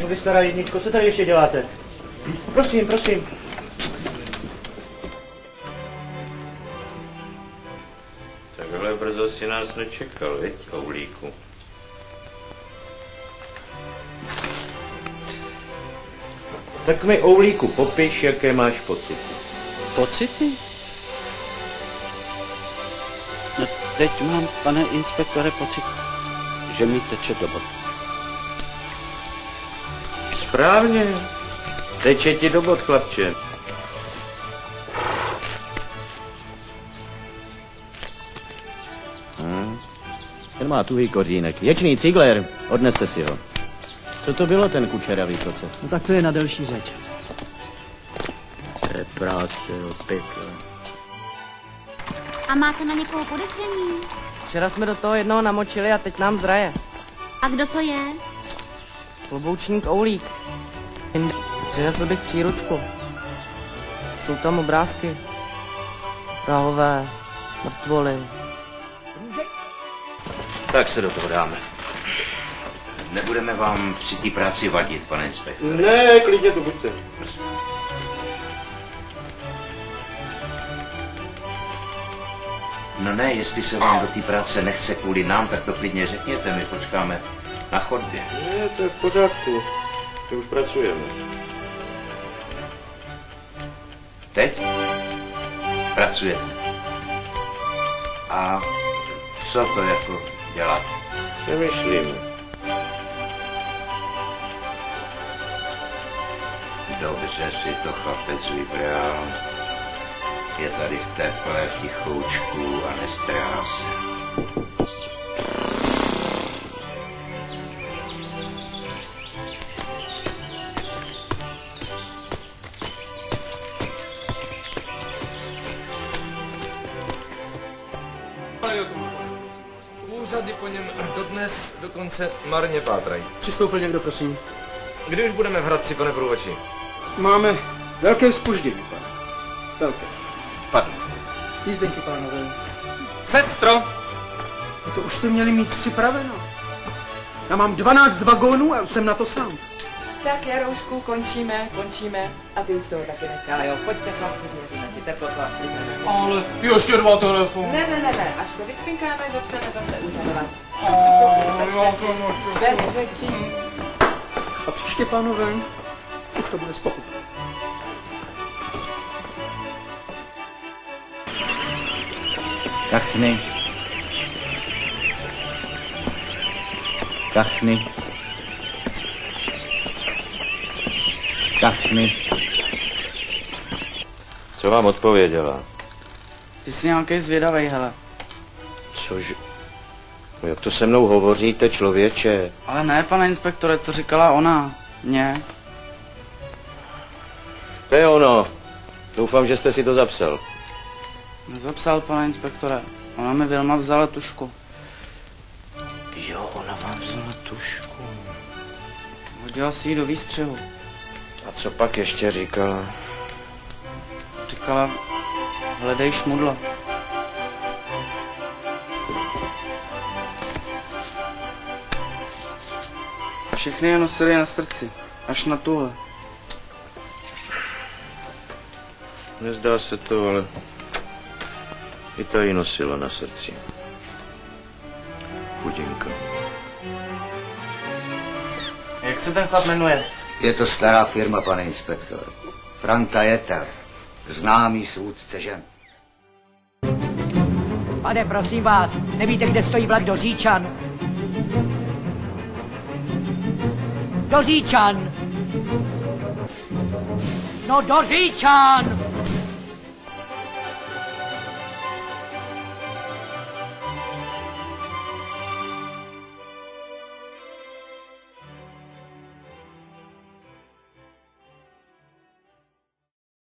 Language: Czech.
Vy stará jedničko, co tady ještě děláte? Prosím, prosím. Takhle brzo si nás nečekal, viď, Oulíku? Tak mi, Oulíku, popiš, jaké máš pocity. Pocity? No teď mám, pane inspektore, pocit, že mi teče do bod. Správně. Teče ti do bod, chlapče. Ten má tuhý kořínek. Ječný cigler, odneste si ho. Co to bylo, ten kučeravý proces? No tak to je na delší řeč. To je práce o pekle. A máte na někoho podezření? Včera jsme do toho jednoho namočili a teď nám zraje. A kdo to je? Kloboučník Oulík. Přinesl bych příručku. Jsou tam obrázky. Vrahové, mrtvoly. Tak se do toho dáme. Nebudeme vám při té práci vadit, pane inspektore. Ne, klidně tu buďte. No ne, jestli se vám do té práce nechce kvůli nám, tak to klidně řekněte, my počkáme na chodbě. Ne, to je v pořádku. To už pracujeme. Teď? Pracujete. A co to jako dělat? Přemýšlím. Dobře si to chlapec vybral. Je tady v teple, v tichoučku a nestrhá se. Úřady po něm dodnes dokonce marně pátrají. Přistoupil někdo, prosím. Kdy už budeme v Hradci, pane průvodčí? Máme velké zpoždění, pane. Velké. Padl. Jízdenky, pánové. Sestro! No to už jste měli mít připraveno. Já mám 12 vagónů a jsem na to sám. Tak, Jaroušku, končíme a ty už toho taky nechal, jo. Pojďte, chlapci, změříme si teplotu a střídeme. Ale ještě 2 telefony. Ne, až se vyspinkáme, začneme zase úřadovat. Bez řečí. A příště, pánové, už to bude spokoj. Kachny. Kachny. Kachny. Co vám odpověděla? Ty jsi nějaký zvědavej, hele. Cože? No jak to se mnou hovoříte, člověče? Ale ne, pane inspektore, to říkala ona. Mně. To je ono. Doufám, že jste si to zapsal. Nezapsal, pane inspektore. Ona mi Vilma vzala tušku. Jo, ona vám vzala tušku. Hodila si ji do výstřihu. A co pak ještě říkala? Říkala, hledej šmudlo. Všechny je nosili na srdci. Až na tuhle. Nezdá se to, ale i ta ji nosila na srdci. Chudinka. Jak se ten chlap jmenuje? Je to stará firma, pane inspektor. Franta Jeter, známý soudce žen. Pane, prosím vás, nevíte, kde stojí vlak do Říčan? Do Říčan! No do Říčan!